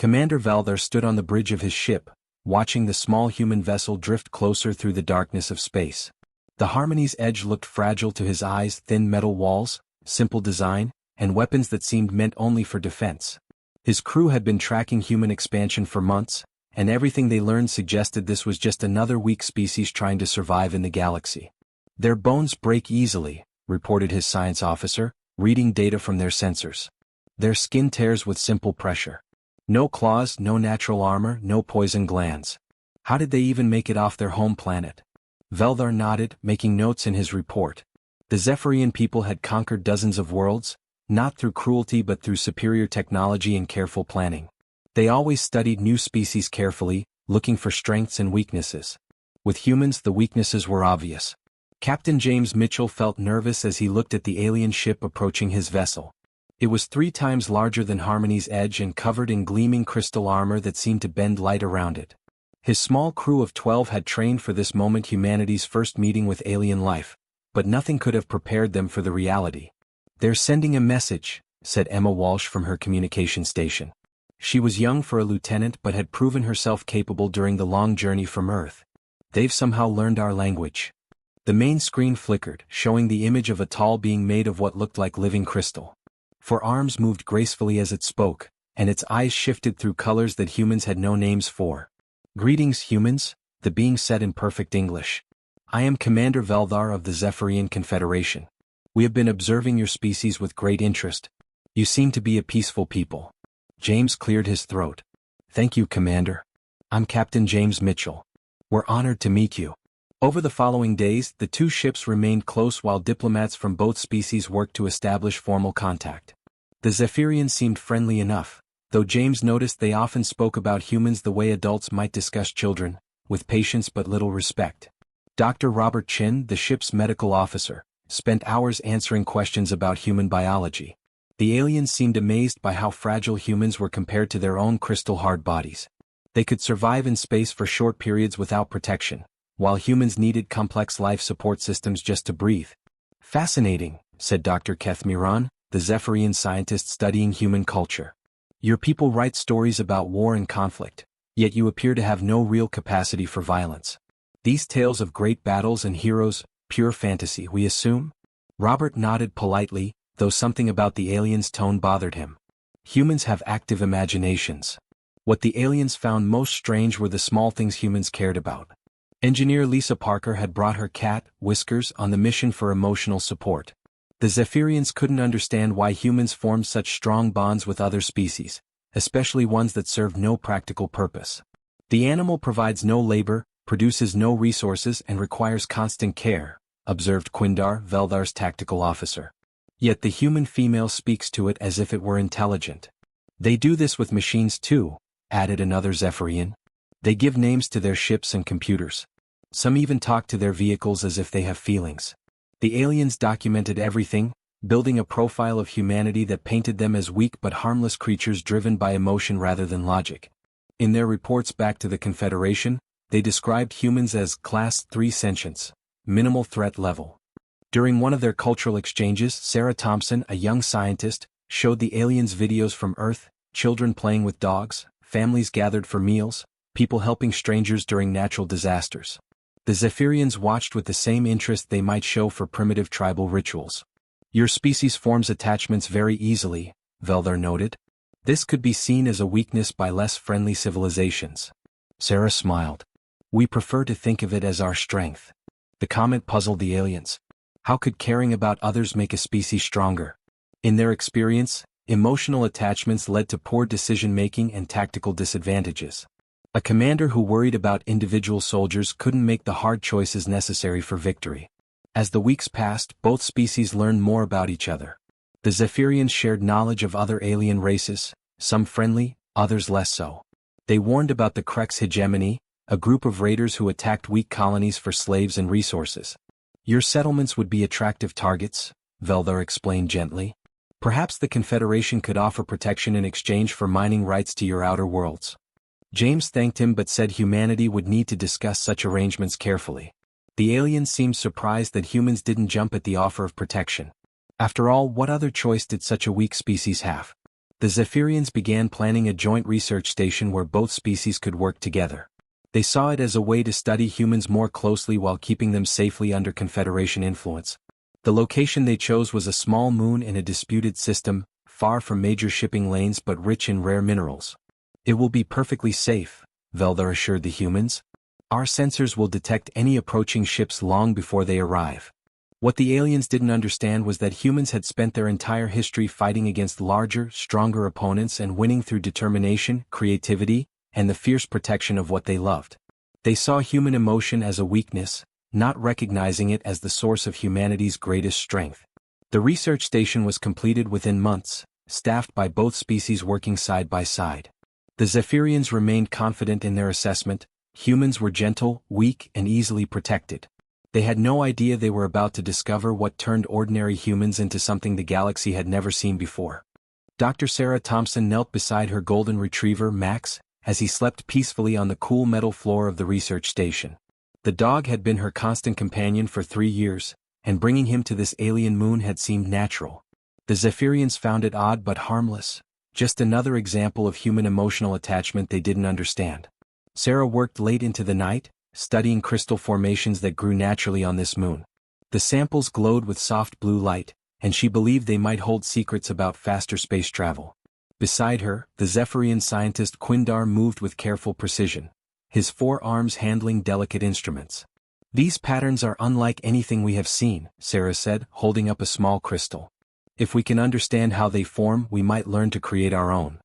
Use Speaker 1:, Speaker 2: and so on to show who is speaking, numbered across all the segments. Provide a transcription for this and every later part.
Speaker 1: Commander Valdar stood on the bridge of his ship, watching the small human vessel drift closer through the darkness of space. The Harmony's edge looked fragile to his eyes, thin metal walls, simple design, and weapons that seemed meant only for defense. His crew had been tracking human expansion for months, and everything they learned suggested this was just another weak species trying to survive in the galaxy. Their bones break easily, reported his science officer, reading data from their sensors. Their skin tears with simple pressure. No claws, no natural armor, no poison glands. How did they even make it off their home planet? Valdar nodded, making notes in his report. The Zephyrian people had conquered dozens of worlds, not through cruelty but through superior technology and careful planning. They always studied new species carefully, looking for strengths and weaknesses. With humans, the weaknesses were obvious. Captain James Mitchell felt nervous as he looked at the alien ship approaching his vessel. It was 3 times larger than Harmony's edge and covered in gleaming crystal armor that seemed to bend light around it. His small crew of 12 had trained for this moment, humanity's first meeting with alien life, but nothing could have prepared them for the reality. "They're sending a message," said Emma Walsh from her communication station. She was young for a lieutenant but had proven herself capable during the long journey from Earth. "They've somehow learned our language." The main screen flickered, showing the image of a tall being made of what looked like living crystal. Four arms moved gracefully as it spoke, and its eyes shifted through colors that humans had no names for. "Greetings, humans," the being said in perfect English. "I am Commander Valdar of the Zephyrian Confederation. We have been observing your species with great interest. You seem to be a peaceful people." James cleared his throat. "Thank you, Commander. I'm Captain James Mitchell. We're honored to meet you." Over the following days, the two ships remained close while diplomats from both species worked to establish formal contact. The Zephyrians seemed friendly enough, though James noticed they often spoke about humans the way adults might discuss children, with patience but little respect. Dr. Robert Chin, the ship's medical officer, spent hours answering questions about human biology. The aliens seemed amazed by how fragile humans were compared to their own crystal-hard bodies. They could survive in space for short periods without protection, while humans needed complex life support systems just to breathe. "Fascinating," said Dr. Keth Miran, the Zephyrian scientist studying human culture. "Your people write stories about war and conflict, yet you appear to have no real capacity for violence. These tales of great battles and heroes, pure fantasy, we assume?" Robert nodded politely, though something about the aliens' tone bothered him. Humans have active imaginations. What the aliens found most strange were the small things humans cared about. Engineer Lisa Parker had brought her cat, Whiskers, on the mission for emotional support. The Zephyrians couldn't understand why humans formed such strong bonds with other species, especially ones that served no practical purpose. "The animal provides no labor, produces no resources and requires constant care," observed Quindar, Veldar's tactical officer. "Yet the human female speaks to it as if it were intelligent." "They do this with machines too," added another Zephyrian. "They give names to their ships and computers. Some even talk to their vehicles as if they have feelings." The aliens documented everything, building a profile of humanity that painted them as weak but harmless creatures driven by emotion rather than logic. In their reports back to the Confederation, they described humans as Class 3 sentients, minimal threat level. During one of their cultural exchanges, Sarah Thompson, a young scientist, showed the aliens videos from Earth, children playing with dogs, families gathered for meals, people helping strangers during natural disasters. The Zephyrians watched with the same interest they might show for primitive tribal rituals. "Your species forms attachments very easily," Valdar noted. "This could be seen as a weakness by less friendly civilizations." Sarah smiled. "We prefer to think of it as our strength." The comment puzzled the aliens. How could caring about others make a species stronger? In their experience, emotional attachments led to poor decision-making and tactical disadvantages. A commander who worried about individual soldiers couldn't make the hard choices necessary for victory. As the weeks passed, both species learned more about each other. The Zephyrians shared knowledge of other alien races, some friendly, others less so. They warned about the Krex hegemony, a group of raiders who attacked weak colonies for slaves and resources. "Your settlements would be attractive targets," Valdar explained gently. "Perhaps the Confederation could offer protection in exchange for mining rights to your outer worlds." James thanked him but said humanity would need to discuss such arrangements carefully. The aliens seemed surprised that humans didn't jump at the offer of protection. After all, what other choice did such a weak species have? The Zephyrians began planning a joint research station where both species could work together. They saw it as a way to study humans more closely while keeping them safely under Confederation influence. The location they chose was a small moon in a disputed system, far from major shipping lanes but rich in rare minerals. "It will be perfectly safe," Veldar assured the humans. "Our sensors will detect any approaching ships long before they arrive." What the aliens didn't understand was that humans had spent their entire history fighting against larger, stronger opponents and winning through determination, creativity, and the fierce protection of what they loved. They saw human emotion as a weakness, not recognizing it as the source of humanity's greatest strength. The research station was completed within months, staffed by both species working side by side. The Zephyrians remained confident in their assessment: humans were gentle, weak, and easily protected. They had no idea they were about to discover what turned ordinary humans into something the galaxy had never seen before. Dr. Sarah Thompson knelt beside her golden retriever, Max, as he slept peacefully on the cool metal floor of the research station. The dog had been her constant companion for 3 years, and bringing him to this alien moon had seemed natural. The Zephyrians found it odd but harmless, just another example of human emotional attachment they didn't understand. Sarah worked late into the night, studying crystal formations that grew naturally on this moon. The samples glowed with soft blue light, and she believed they might hold secrets about faster space travel. Beside her, the Zephyrian scientist Quindar moved with careful precision, his 4 arms handling delicate instruments. "These patterns are unlike anything we have seen," Sarah said, holding up a small crystal. "If we can understand how they form, we might learn to create our own."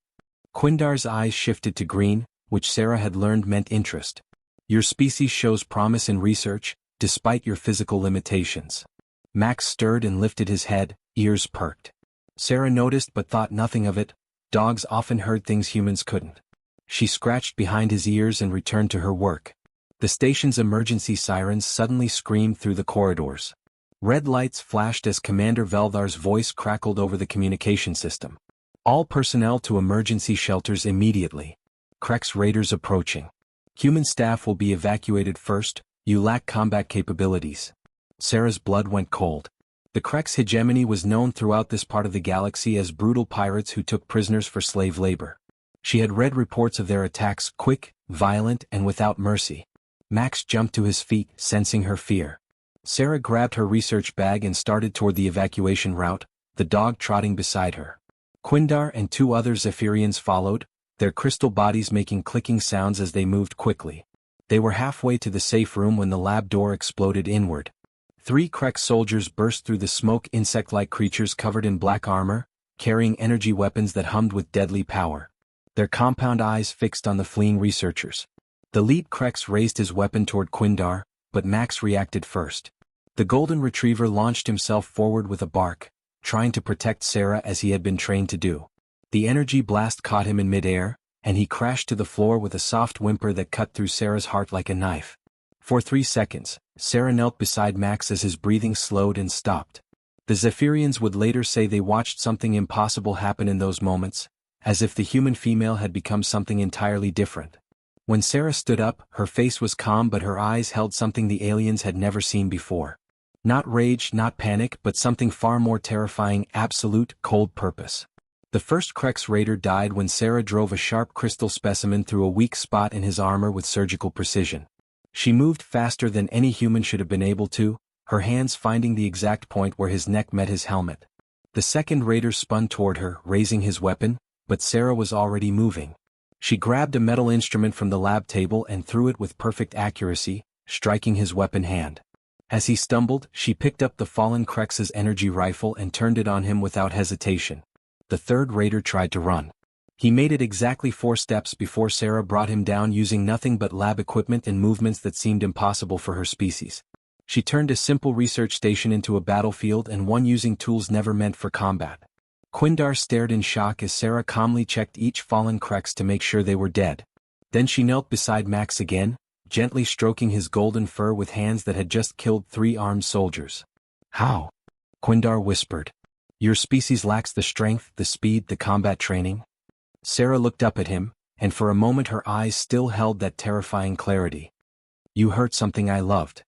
Speaker 1: Quindar's eyes shifted to green, which Sarah had learned meant interest. "Your species shows promise in research, despite your physical limitations." Max stirred and lifted his head, ears perked. Sarah noticed but thought nothing of it. Dogs often heard things humans couldn't. She scratched behind his ears and returned to her work. The station's emergency sirens suddenly screamed through the corridors. Red lights flashed as Commander Veldar's voice crackled over the communication system. "All personnel to emergency shelters immediately. Krex raiders approaching. Human staff will be evacuated first. You lack combat capabilities." Sarah's blood went cold. The Krex hegemony was known throughout this part of the galaxy as brutal pirates who took prisoners for slave labor. She had read reports of their attacks: quick, violent, and without mercy. Max jumped to his feet, sensing her fear. Sarah grabbed her research bag and started toward the evacuation route, the dog trotting beside her. Quindar and 2 other Zephyrians followed, their crystal bodies making clicking sounds as they moved quickly. They were halfway to the safe room when the lab door exploded inward. 3 Krex soldiers burst through the smoke, insect-like creatures covered in black armor, carrying energy weapons that hummed with deadly power. Their compound eyes fixed on the fleeing researchers. The lead Krex raised his weapon toward Quindar, but Max reacted first. The golden retriever launched himself forward with a bark, trying to protect Sarah as he had been trained to do. The energy blast caught him in midair, and he crashed to the floor with a soft whimper that cut through Sarah's heart like a knife. For 3 seconds, Sarah knelt beside Max as his breathing slowed and stopped. The Zephyrians would later say they watched something impossible happen in those moments, as if the human female had become something entirely different. When Sarah stood up, her face was calm but her eyes held something the aliens had never seen before. Not rage, not panic, but something far more terrifying: absolute, cold purpose. The first Krex raider died when Sarah drove a sharp crystal specimen through a weak spot in his armor with surgical precision. She moved faster than any human should have been able to, her hands finding the exact point where his neck met his helmet. The second raider spun toward her, raising his weapon, but Sarah was already moving. She grabbed a metal instrument from the lab table and threw it with perfect accuracy, striking his weapon hand. As he stumbled, she picked up the fallen Krex's energy rifle and turned it on him without hesitation. The third raider tried to run. He made it exactly 4 steps before Sarah brought him down using nothing but lab equipment and movements that seemed impossible for her species. She turned a simple research station into a battlefield, and one using tools never meant for combat. Quindar stared in shock as Sarah calmly checked each fallen Krex to make sure they were dead. Then she knelt beside Max again, gently stroking his golden fur with hands that had just killed 3 armed soldiers. "How?" Quindar whispered. "Your species lacks the strength, the speed, the combat training." Sarah looked up at him, and for a moment her eyes still held that terrifying clarity. "You hurt something I loved."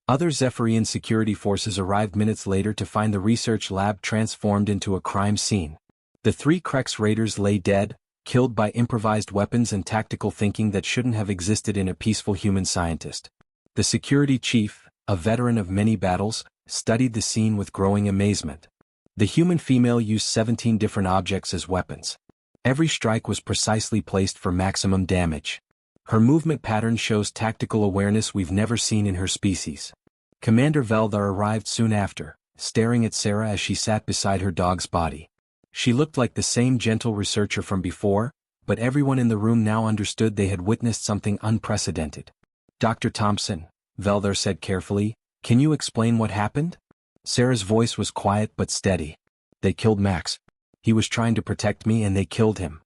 Speaker 1: Other Zephyrian security forces arrived minutes later to find the research lab transformed into a crime scene. The three Krex raiders lay dead, killed by improvised weapons and tactical thinking that shouldn't have existed in a peaceful human scientist. The security chief, a veteran of many battles, studied the scene with growing amazement. The human female used 17 different objects as weapons. Every strike was precisely placed for maximum damage. Her movement pattern shows tactical awareness we've never seen in her species. Commander Veldar arrived soon after, staring at Sarah as she sat beside her dog's body. She looked like the same gentle researcher from before, but everyone in the room now understood they had witnessed something unprecedented. Dr. Thompson, Veldar said carefully, can you explain what happened? Sarah's voice was quiet but steady. They killed Max. He was trying to protect me and they killed him.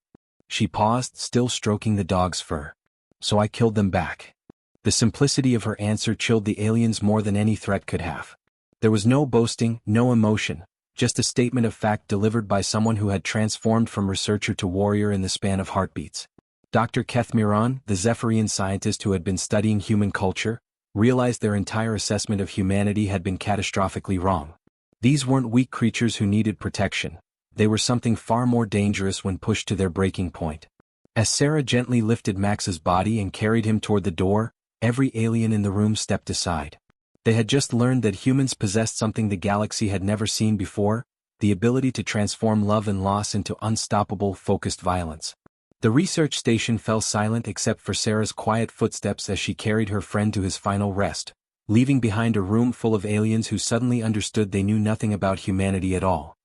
Speaker 1: She paused, still stroking the dog's fur. So I killed them back. The simplicity of her answer chilled the aliens more than any threat could have. There was no boasting, no emotion, just a statement of fact delivered by someone who had transformed from researcher to warrior in the span of heartbeats. Dr. Kethmiron, the Zephyrian scientist who had been studying human culture, realized their entire assessment of humanity had been catastrophically wrong. These weren't weak creatures who needed protection. They were something far more dangerous when pushed to their breaking point. As Sarah gently lifted Max's body and carried him toward the door, every alien in the room stepped aside. They had just learned that humans possessed something the galaxy had never seen before, the ability to transform love and loss into unstoppable, focused violence. The research station fell silent except for Sarah's quiet footsteps as she carried her friend to his final rest, leaving behind a room full of aliens who suddenly understood they knew nothing about humanity at all.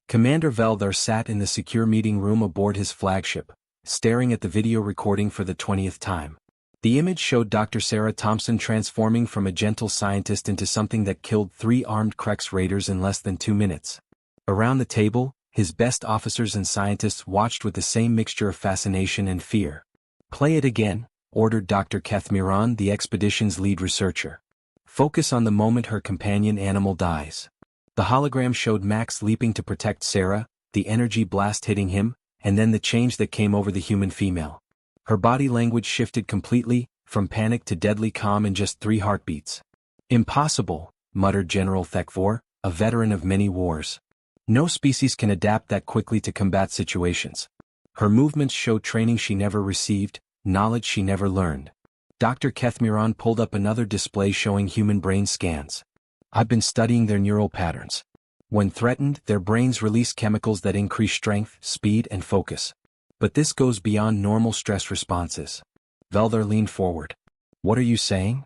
Speaker 1: Commander Veldar sat in the secure meeting room aboard his flagship, staring at the video recording for the 20th time. The image showed Dr. Sarah Thompson transforming from a gentle scientist into something that killed 3 armed Krex raiders in less than 2 minutes. Around the table, his best officers and scientists watched with the same mixture of fascination and fear. Play it again, ordered Dr. Kethmiron, the expedition's lead researcher. Focus on the moment her companion animal dies. The hologram showed Max leaping to protect Sarah, the energy blast hitting him, and then the change that came over the human female. Her body language shifted completely, from panic to deadly calm in just 3 heartbeats. Impossible, muttered General Thekvor, a veteran of many wars. No species can adapt that quickly to combat situations. Her movements showed training she never received, knowledge she never learned. Dr. Kethmiron pulled up another display showing human brain scans. I've been studying their neural patterns. When threatened, their brains release chemicals that increase strength, speed, and focus. But this goes beyond normal stress responses. Veldar leaned forward. What are you saying?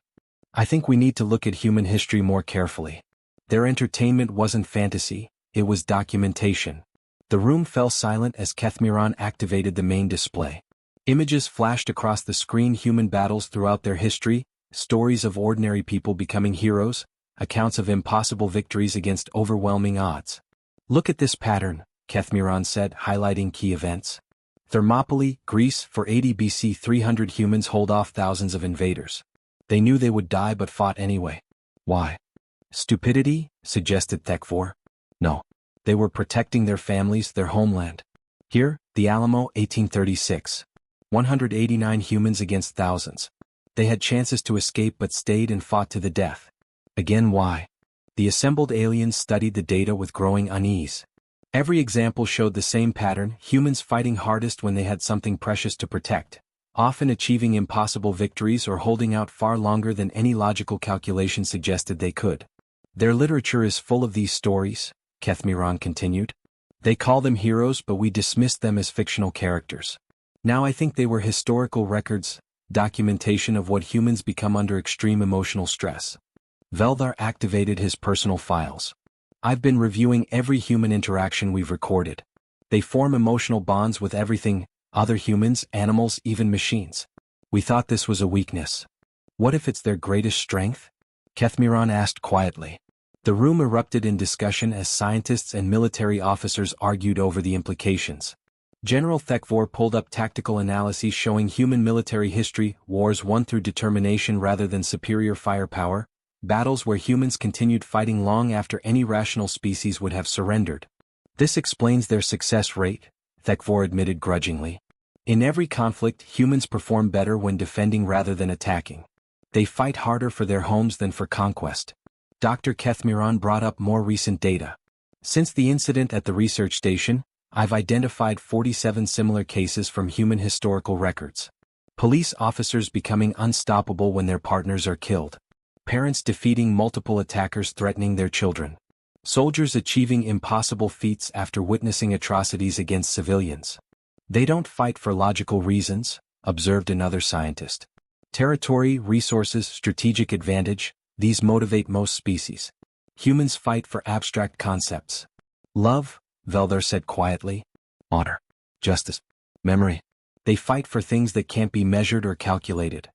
Speaker 1: I think we need to look at human history more carefully. Their entertainment wasn't fantasy, it was documentation. The room fell silent as Kethmiron activated the main display. Images flashed across the screen, human battles throughout their history, stories of ordinary people becoming heroes, accounts of impossible victories against overwhelming odds. Look at this pattern, Kethmiron said, highlighting key events. Thermopylae, Greece, for 80 BC 300 humans hold off thousands of invaders. They knew they would die but fought anyway. Why? Stupidity, suggested Thekvor. No. They were protecting their families, their homeland. Here, the Alamo, 1836. 189 humans against thousands. They had chances to escape but stayed and fought to the death. Again, why? The assembled aliens studied the data with growing unease. Every example showed the same pattern, humans fighting hardest when they had something precious to protect, often achieving impossible victories or holding out far longer than any logical calculation suggested they could. Their literature is full of these stories, Kethmiron continued. They call them heroes but we dismissed them as fictional characters. Now I think they were historical records, documentation of what humans become under extreme emotional stress. Veldar activated his personal files. I've been reviewing every human interaction we've recorded. They form emotional bonds with everything, other humans, animals, even machines. We thought this was a weakness. What if it's their greatest strength? Kethmiron asked quietly. The room erupted in discussion as scientists and military officers argued over the implications. General Thekvor pulled up tactical analyses showing human military history, wars won through determination rather than superior firepower, battles where humans continued fighting long after any rational species would have surrendered. This explains their success rate, Thekvor admitted grudgingly. In every conflict, humans perform better when defending rather than attacking. They fight harder for their homes than for conquest. Dr. Kethmiron brought up more recent data. Since the incident at the research station, I've identified 47 similar cases from human historical records. Police officers becoming unstoppable when their partners are killed. Parents defeating multiple attackers threatening their children. Soldiers achieving impossible feats after witnessing atrocities against civilians. They don't fight for logical reasons, observed another scientist. Territory, resources, strategic advantage, these motivate most species. Humans fight for abstract concepts. Love, Veldar said quietly. Honor. Justice. Memory. They fight for things that can't be measured or calculated.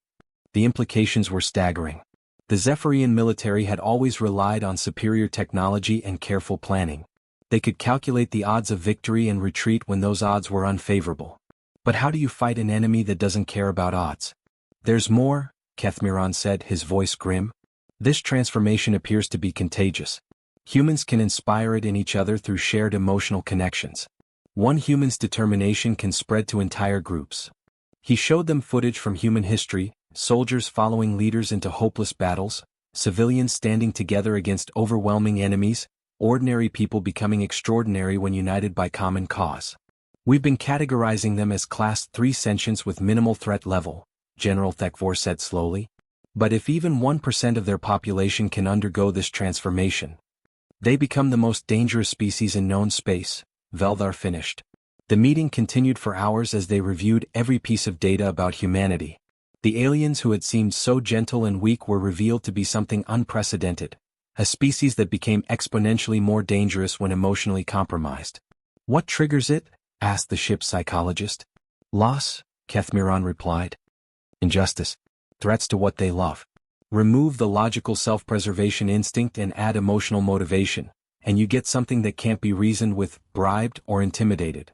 Speaker 1: The implications were staggering. The Zephyrian military had always relied on superior technology and careful planning. They could calculate the odds of victory and retreat when those odds were unfavorable. But how do you fight an enemy that doesn't care about odds? There's more, Kethmiron said, his voice grim. This transformation appears to be contagious. Humans can inspire it in each other through shared emotional connections. One human's determination can spread to entire groups. He showed them footage from human history, soldiers following leaders into hopeless battles, civilians standing together against overwhelming enemies, ordinary people becoming extraordinary when united by common cause. We've been categorizing them as Class 3 sentients with minimal threat level, General Thekvor said slowly. But if even 1% of their population can undergo this transformation, they become the most dangerous species in known space, Veldar finished. The meeting continued for hours as they reviewed every piece of data about humanity. The aliens who had seemed so gentle and weak were revealed to be something unprecedented, a species that became exponentially more dangerous when emotionally compromised. What triggers it? Asked the ship's psychologist. Loss, Kethmiron replied. Injustice. Threats to what they love. Remove the logical self-preservation instinct and add emotional motivation, and you get something that can't be reasoned with, bribed, or intimidated.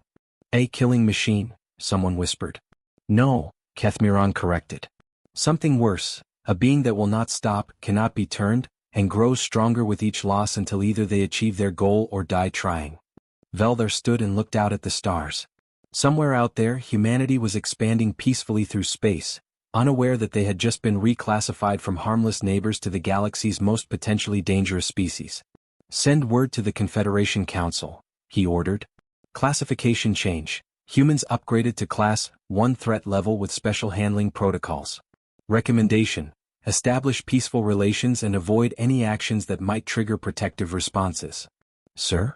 Speaker 1: A killing machine, someone whispered. No, Kethmiron corrected. Something worse, a being that will not stop, cannot be turned, and grows stronger with each loss until either they achieve their goal or die trying. Veldar stood and looked out at the stars. Somewhere out there, humanity was expanding peacefully through space, unaware that they had just been reclassified from harmless neighbors to the galaxy's most potentially dangerous species. Send word to the Confederation Council, he ordered. Classification change. Humans upgraded to Class 1 threat level with special handling protocols. Recommendation. Establish peaceful relations and avoid any actions that might trigger protective responses. Sir?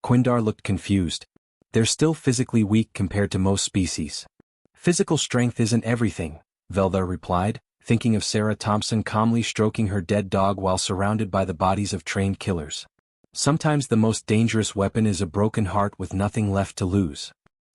Speaker 1: Quindar looked confused. They're still physically weak compared to most species. Physical strength isn't everything, Veldar replied, thinking of Sarah Thompson calmly stroking her dead dog while surrounded by the bodies of trained killers. Sometimes the most dangerous weapon is a broken heart with nothing left to lose.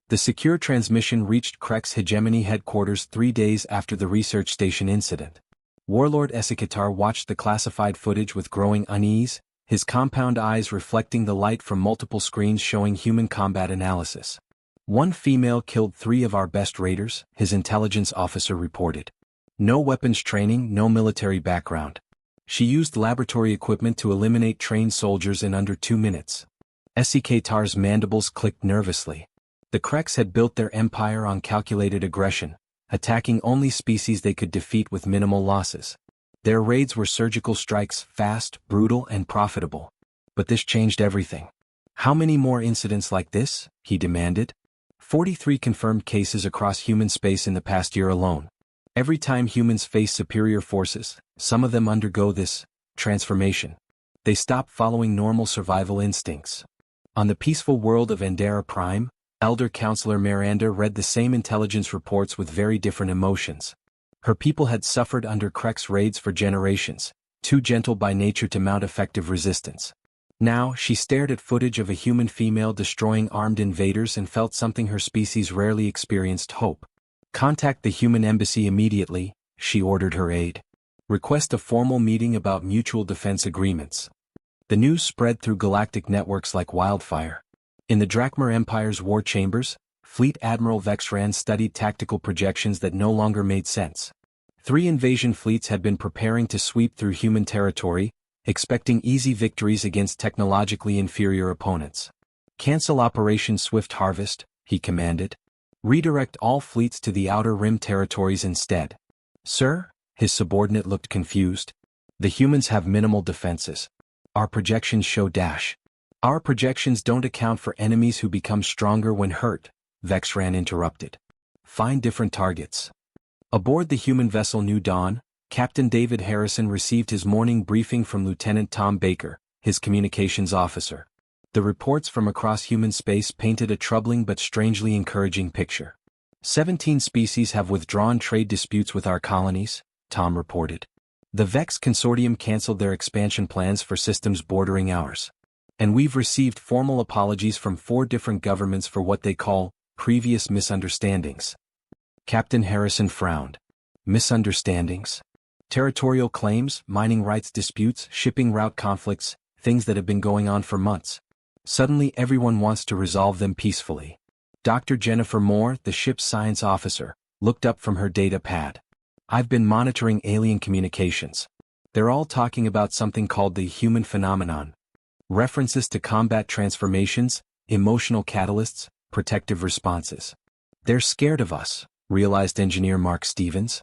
Speaker 1: The secure transmission reached Krek's hegemony headquarters 3 days after the research station incident. Warlord Esikatar watched the classified footage with growing unease, his compound eyes reflecting the light from multiple screens showing human combat analysis. One female killed 3 of our best raiders, his intelligence officer reported. No weapons training, no military background. She used laboratory equipment to eliminate trained soldiers in under 2 minutes. Esikatar's mandibles clicked nervously. The Kreks had built their empire on calculated aggression, attacking only species they could defeat with minimal losses. Their raids were surgical strikes, fast, brutal, and profitable. But this changed everything. How many more incidents like this? He demanded. 43 confirmed cases across human space in the past year alone. Every time humans face superior forces, some of them undergo this transformation. They stop following normal survival instincts. On the peaceful world of Endera Prime, Elder Counselor Miranda read the same intelligence reports with very different emotions. Her people had suffered under Krek's raids for generations, too gentle by nature to mount effective resistance. Now, she stared at footage of a human female destroying armed invaders and felt something her species rarely experienced: hope. Contact the human embassy immediately, she ordered her aide. Request a formal meeting about mutual defense agreements. The news spread through galactic networks like wildfire. In the Drakmar Empire's war chambers, Fleet Admiral Vexran studied tactical projections that no longer made sense. 3 invasion fleets had been preparing to sweep through human territory, expecting easy victories against technologically inferior opponents. Cancel Operation Swift Harvest, he commanded. Redirect all fleets to the Outer Rim territories instead. Sir? His subordinate looked confused. The humans have minimal defenses. Our projections show Our projections don't account for enemies who become stronger when hurt, Vexran interrupted. Find different targets. Aboard the human vessel New Dawn, Captain David Harrison received his morning briefing from Lieutenant Tom Baker, his communications officer. The reports from across human space painted a troubling but strangely encouraging picture. 17 species have withdrawn trade disputes with our colonies, Tom reported. The Vex Consortium canceled their expansion plans for systems bordering ours. And we've received formal apologies from 4 different governments for what they call previous misunderstandings. Captain Harrison frowned. Misunderstandings? Territorial claims, mining rights disputes, shipping route conflicts, things that have been going on for months. Suddenly everyone wants to resolve them peacefully. Dr. Jennifer Moore, the ship's science officer, looked up from her data pad. I've been monitoring alien communications. They're all talking about something called the human phenomenon. References to combat transformations, emotional catalysts, protective responses. They're scared of us, realized engineer Mark Stevens.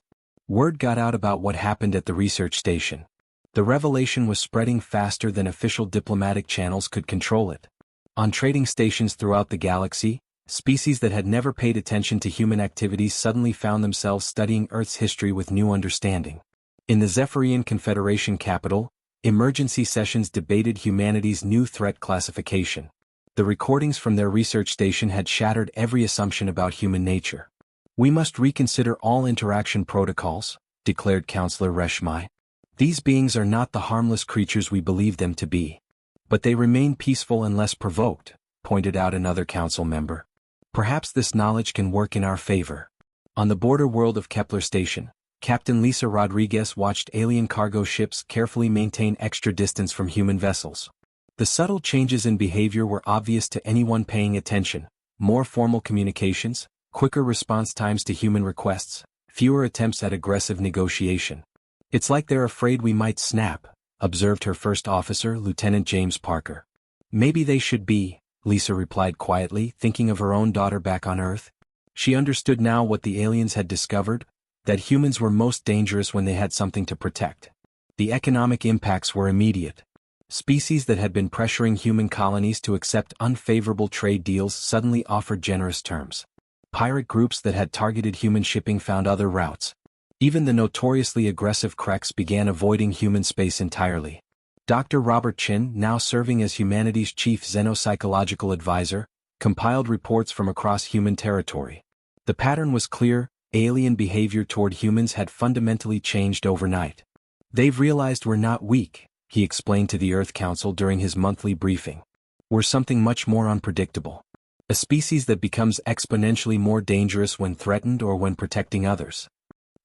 Speaker 1: Word got out about what happened at the research station. The revelation was spreading faster than official diplomatic channels could control it. On trading stations throughout the galaxy, species that had never paid attention to human activities suddenly found themselves studying Earth's history with new understanding. In the Zephyrian Confederation capital, emergency sessions debated humanity's new threat classification. The recordings from their research station had shattered every assumption about human nature. We must reconsider all interaction protocols, declared Counselor Reshmai. These beings are not the harmless creatures we believe them to be. But they remain peaceful and less provoked, pointed out another council member. Perhaps this knowledge can work in our favor. On the border world of Kepler Station, Captain Lisa Rodriguez watched alien cargo ships carefully maintain extra distance from human vessels. The subtle changes in behavior were obvious to anyone paying attention: more formal communications, quicker response times to human requests, fewer attempts at aggressive negotiation. It's like they're afraid we might snap, observed her first officer, Lieutenant James Parker. Maybe they should be, Lisa replied quietly, thinking of her own daughter back on Earth. She understood now what the aliens had discovered, that humans were most dangerous when they had something to protect. The economic impacts were immediate. Species that had been pressuring human colonies to accept unfavorable trade deals suddenly offered generous terms. Pirate groups that had targeted human shipping found other routes. Even the notoriously aggressive Kreks began avoiding human space entirely. Dr. Robert Chin, now serving as humanity's chief xenopsychological advisor, compiled reports from across human territory. The pattern was clear: alien behavior toward humans had fundamentally changed overnight. They've realized we're not weak, he explained to the Earth Council during his monthly briefing. We're something much more unpredictable. A species that becomes exponentially more dangerous when threatened or when protecting others.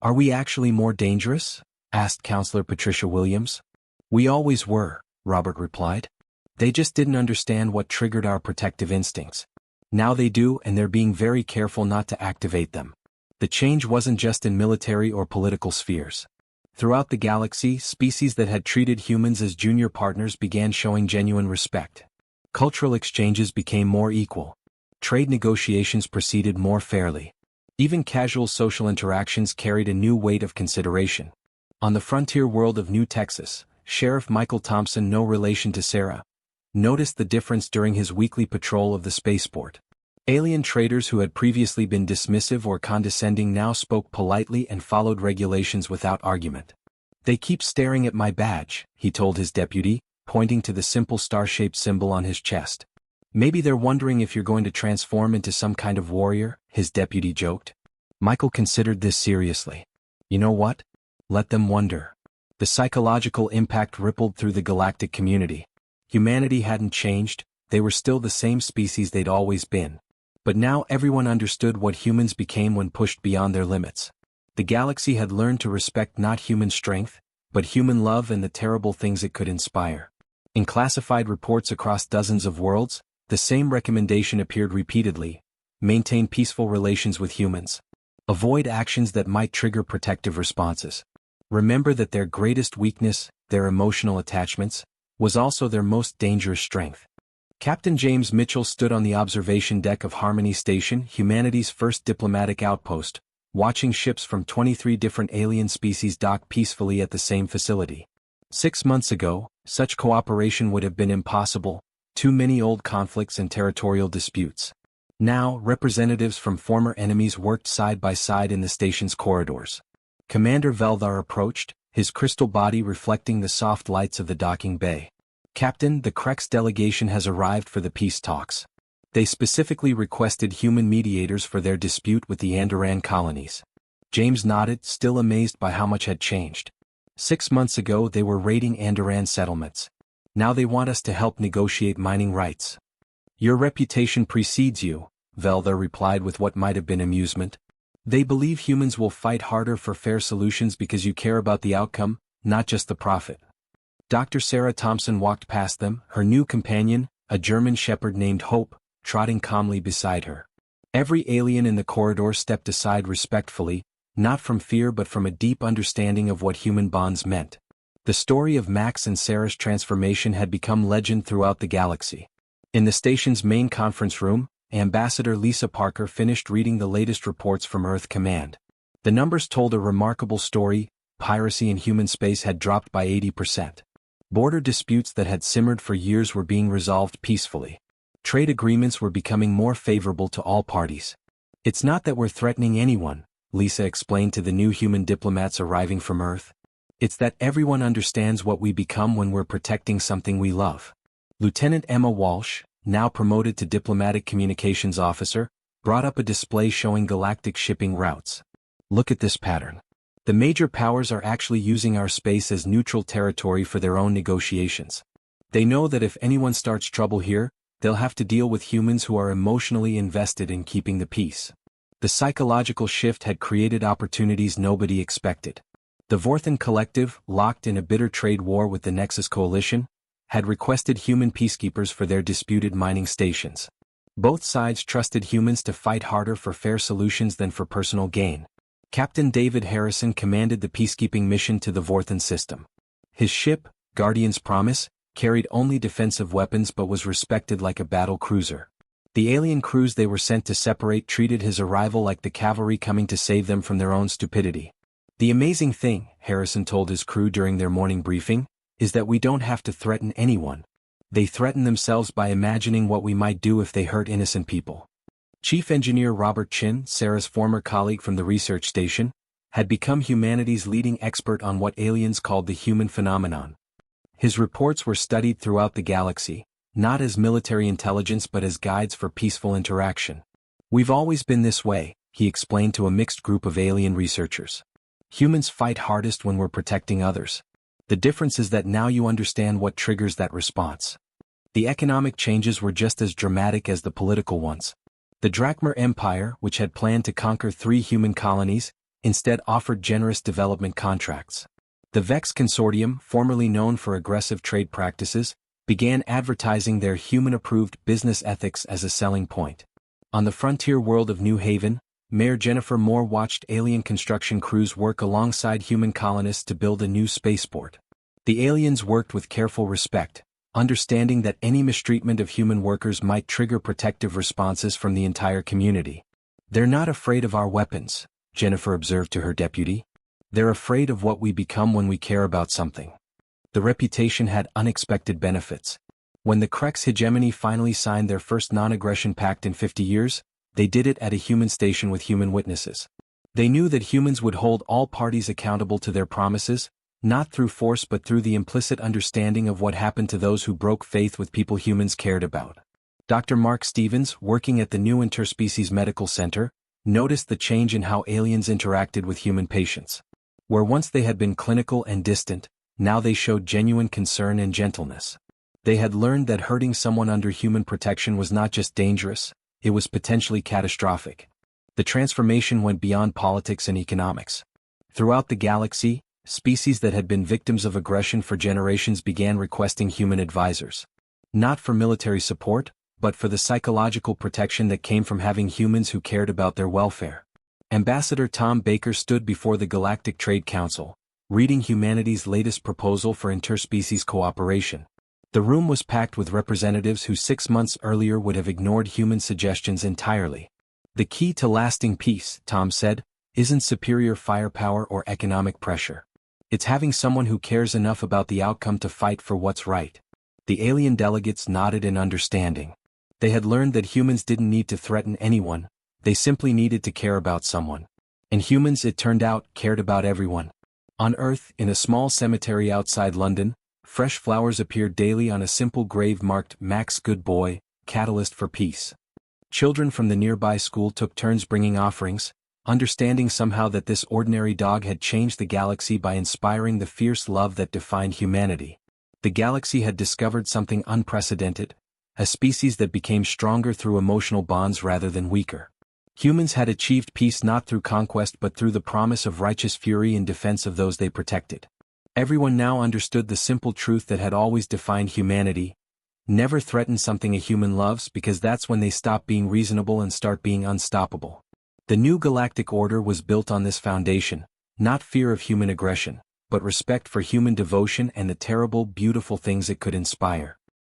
Speaker 1: Are we actually more dangerous? Asked Counselor Patricia Williams. We always were, Robert replied. They just didn't understand what triggered our protective instincts. Now they do, and they're being very careful not to activate them. The change wasn't just in military or political spheres. Throughout the galaxy, species that had treated humans as junior partners began showing genuine respect. Cultural exchanges became more equal. Trade negotiations proceeded more fairly. Even casual social interactions carried a new weight of consideration. On the frontier world of New Texas, Sheriff Michael Thompson, no relation to Sarah, noticed the difference during his weekly patrol of the spaceport. Alien traders who had previously been dismissive or condescending now spoke politely and followed regulations without argument. They keep staring at my badge, he told his deputy, pointing to the simple star-shaped symbol on his chest. Maybe they're wondering if you're going to transform into some kind of warrior, his deputy joked. Michael considered this seriously. You know what? Let them wonder. The psychological impact rippled through the galactic community. Humanity hadn't changed, they were still the same species they'd always been. But now everyone understood what humans became when pushed beyond their limits. The galaxy had learned to respect not human strength, but human love and the terrible things it could inspire. In classified reports across dozens of worlds, the same recommendation appeared repeatedly: maintain peaceful relations with humans. Avoid actions that might trigger protective responses. Remember that their greatest weakness, their emotional attachments, was also their most dangerous strength. Captain James Mitchell stood on the observation deck of Harmony Station, humanity's first diplomatic outpost, watching ships from 23 different alien species dock peacefully at the same facility. 6 months ago, such cooperation would have been impossible, Too many old conflicts and territorial disputes. Now, representatives from former enemies worked side by side in the station's corridors. Commander Veldar approached, his crystal body reflecting the soft lights of the docking bay. Captain, the Krex delegation has arrived for the peace talks. They specifically requested human mediators for their dispute with the Andoran colonies. James nodded, still amazed by how much had changed. 6 months ago they were raiding Andoran settlements. Now they want us to help negotiate mining rights. Your reputation precedes you, Veldar replied with what might have been amusement. They believe humans will fight harder for fair solutions because you care about the outcome, not just the profit. Dr. Sarah Thompson walked past them, her new companion, a German shepherd named Hope, trotting calmly beside her. Every alien in the corridor stepped aside respectfully, not from fear but from a deep understanding of what human bonds meant. The story of Max and Sarah's transformation had become legend throughout the galaxy. In the station's main conference room, Ambassador Lisa Parker finished reading the latest reports from Earth Command. The numbers told a remarkable story: piracy in human space had dropped by 80%. Border disputes that had simmered for years were being resolved peacefully. Trade agreements were becoming more favorable to all parties. It's not that we're threatening anyone, Lisa explained to the new human diplomats arriving from Earth. It's that everyone understands what we become when we're protecting something we love. Lieutenant Emma Walsh, now promoted to Diplomatic Communications Officer, brought up a display showing galactic shipping routes. Look at this pattern. The major powers are actually using our space as neutral territory for their own negotiations. They know that if anyone starts trouble here, they'll have to deal with humans who are emotionally invested in keeping the peace. The psychological shift had created opportunities nobody expected. The Vorthan Collective, locked in a bitter trade war with the Nexus Coalition, had requested human peacekeepers for their disputed mining stations. Both sides trusted humans to fight harder for fair solutions than for personal gain. Captain David Harrison commanded the peacekeeping mission to the Vorthan system. His ship, Guardian's Promise, carried only defensive weapons but was respected like a battle cruiser. The alien crews they were sent to separate treated his arrival like the cavalry coming to save them from their own stupidity. The amazing thing, Harrison told his crew during their morning briefing, is that we don't have to threaten anyone. They threaten themselves by imagining what we might do if they hurt innocent people. Chief Engineer Robert Chin, Sarah's former colleague from the research station, had become humanity's leading expert on what aliens called the human phenomenon. His reports were studied throughout the galaxy, not as military intelligence but as guides for peaceful interaction. We've always been this way, he explained to a mixed group of alien researchers. Humans fight hardest when we're protecting others. The difference is that now you understand what triggers that response. The economic changes were just as dramatic as the political ones. The Drakmar Empire, which had planned to conquer 3 human colonies, instead offered generous development contracts. The Vex Consortium, formerly known for aggressive trade practices, began advertising their human-approved business ethics as a selling point. On the frontier world of New Haven, Mayor Jennifer Moore watched alien construction crews work alongside human colonists to build a new spaceport. The aliens worked with careful respect, understanding that any mistreatment of human workers might trigger protective responses from the entire community. They're not afraid of our weapons, Jennifer observed to her deputy. They're afraid of what we become when we care about something. The reputation had unexpected benefits. When the Krex hegemony finally signed their first non-aggression pact in 50 years, they did it at a human station with human witnesses. They knew that humans would hold all parties accountable to their promises, not through force but through the implicit understanding of what happened to those who broke faith with people humans cared about. Dr. Mark Stevens, working at the new Interspecies Medical Center, noticed the change in how aliens interacted with human patients. Where once they had been clinical and distant, now they showed genuine concern and gentleness. They had learned that hurting someone under human protection was not just dangerous, it was potentially catastrophic. The transformation went beyond politics and economics. Throughout the galaxy, species that had been victims of aggression for generations began requesting human advisors. Not for military support, but for the psychological protection that came from having humans who cared about their welfare. Ambassador Tom Baker stood before the Galactic Trade Council, reading humanity's latest proposal for interspecies cooperation. The room was packed with representatives who 6 months earlier would have ignored human suggestions entirely. The key to lasting peace, Tom said, isn't superior firepower or economic pressure. It's having someone who cares enough about the outcome to fight for what's right. The alien delegates nodded in understanding. They had learned that humans didn't need to threaten anyone, they simply needed to care about someone. And humans, it turned out, cared about everyone. On Earth, in a small cemetery outside London, fresh flowers appeared daily on a simple grave marked "Max Good Boy, Catalyst for Peace." Children from the nearby school took turns bringing offerings, understanding somehow that this ordinary dog had changed the galaxy by inspiring the fierce love that defined humanity. The galaxy had discovered something unprecedented, a species that became stronger through emotional bonds rather than weaker. Humans had achieved peace not through conquest but through the promise of righteous fury in defense of those they protected. Everyone now understood the simple truth that had always defined humanity: never threaten something a human loves, because that's when they stop being reasonable and start being unstoppable. The new galactic order was built on this foundation, not fear of human aggression, but respect for human devotion and the terrible, beautiful things it could inspire.